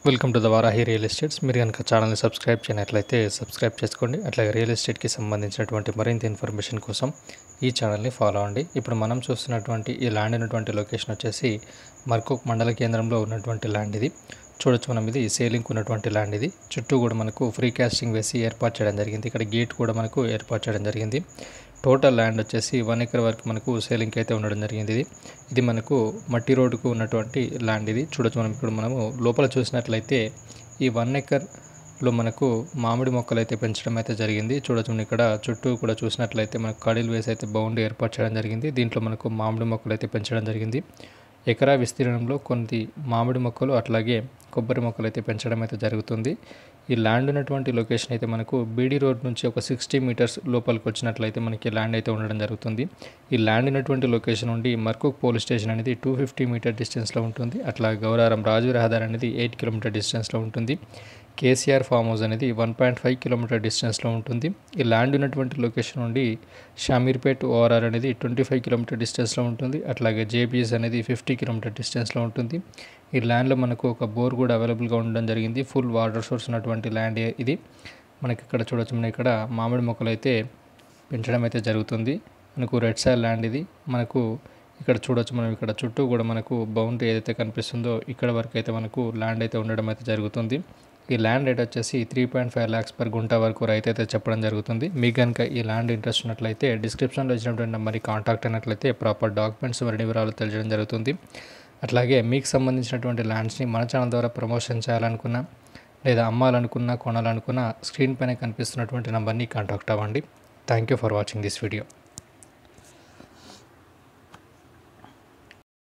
Welcome to the Varahi real estates. మీరు కనుక ఛానల్ని సబ్స్క్రైబ్ చేయనట్లయితే సబ్స్క్రైబ్ చేసుకోండి. అట్లాగే రియల్ ఎస్టేట్కి సంబంధించినటువంటి మరింత ఇన్ఫర్మేషన్ కోసం ఈ ఛానల్ని ఫాలో అవ్వండి. ఇప్పుడు మనం చూస్తున్నటువంటి ఈ ల్యాండ్ ఉన్నటువంటి లొకేషన్ వచ్చేసి మర్కూక్ మండల కేంద్రంలో ఉన్నటువంటి ల్యాండ్ ఇది. చూడొచ్చు మనం, ఇది సేలింగ్ ఉన్నటువంటి ల్యాండ్ ఇది. చుట్టూ కూడా మనకు ఫ్రీ కాస్టింగ్ వేసి ఏర్పాటు చేయడం జరిగింది. ఇక్కడ గేట్ కూడా మనకు ఏర్పాటు చేయడం జరిగింది. టోటల్ ల్యాండ్ వచ్చేసి 1 ఎకర్ వరకు మనకు సేలింగ్కి అయితే ఉండడం జరిగింది. ఇది మనకు మట్టి రోడ్డుకు ఉన్నటువంటి ల్యాండ్ ఇది. చూడొచ్చు మనం, ఇప్పుడు మనము లోపల చూసినట్లయితే ఈ 1 ఎకర్లో మనకు మామిడి మొక్కలు అయితే పెంచడం అయితే జరిగింది. చూడొచ్చు మనం, ఇక్కడ చుట్టూ కూడా చూసినట్లయితే మనకు కడీలు వేసి అయితే బౌండరీ ఏర్పాటు చేయడం జరిగింది. దీంట్లో మనకు మామిడి మొక్కలు అయితే పెంచడం జరిగింది. ఎకరా విస్తీర్ణంలో కొన్ని మామిడి మొక్కలు అట్లాగే కొబ్బరి మొక్కలు అయితే పెంచడం అయితే జరుగుతుంది. ఈ ల్యాండ్ ఉన్నటువంటి లొకేషన్ అయితే మనకు బీడీ రోడ్ నుంచి ఒక 60 మీటర్స్ లోపలికి వచ్చినట్లయితే మనకి ల్యాండ్ అయితే ఉండడం జరుగుతుంది. ఈ ల్యాండ్ ఉన్నటువంటి లొకేషన్ నుండి మర్కూక్ పోలీస్ స్టేషన్ అనేది 250 మీటర్ డిస్టెన్స్లో ఉంటుంది. అట్లా గౌరారం రాజు రహదారి అనేది 8 కిలోమీటర్ డిస్టెన్స్లో ఉంటుంది. కేసీఆర్ ఫామ్ హౌస్ అనేది 1.5 కిలోమీటర్ డిస్టెన్స్లో ఉంటుంది. ఈ ల్యాండ్ ఉన్నటువంటి లొకేషన్ నుండి షామీర్పేట్ ఓఆర్ఆర్ అనేది 25 కిలోమీటర్ డిస్టెన్స్లో ఉంటుంది. అట్లాగే జేబీఎస్ అనేది 50 కిలోమీటర్ డిస్టెన్స్లో ఉంటుంది. ఈ ల్యాండ్లో మనకు ఒక బోర్ కూడా అవైలబుల్గా ఉండడం జరిగింది. ఫుల్ వాటర్ సోర్స్ ఉన్నటువంటి ల్యాండ్ ఇది. మనకి ఇక్కడ చూడొచ్చు, మనం ఇక్కడ మామిడి మొక్కలు అయితే పెంచడం అయితే జరుగుతుంది. మనకు రెడ్ సాయిల్ ల్యాండ్ ఇది. మనకు ఇక్కడ చూడొచ్చు మనం, ఇక్కడ చుట్టూ కూడా మనకు బౌండరీ ఏదైతే కనిపిస్తుందో ఇక్కడ వరకు అయితే మనకు ల్యాండ్ అయితే ఉండడం అయితే జరుగుతుంది. ఈ ల్యాండ్ రేట్ వచ్చేసి 3.5 lakhs పర్ గుంట వరకు రైతు అయితే చెప్పడం జరుగుతుంది. మీకు కనుక ఈ ల్యాండ్ ఇంట్రెస్ట్ ఉన్నట్లయితే డిస్క్రిప్షన్లో ఇచ్చినటువంటి నెంబర్కి కాంటాక్ట్ అయినట్లయితే ప్రాపర్ డాక్యుమెంట్స్ మరియు వివరాలు తెలియడం జరుగుతుంది. అట్లాగే మీకు సంబంధించినటువంటి ల్యాండ్స్ని మన ఛానల్ ద్వారా ప్రమోషన్ చేయాలనుకున్నా లేదా అమ్మాలనుకున్నా కొనాలనుకున్నా స్క్రీన్ పైన కనిపిస్తున్నటువంటి నెంబర్ని కాంటాక్ట్ అవ్వండి. Thank you for watching this video.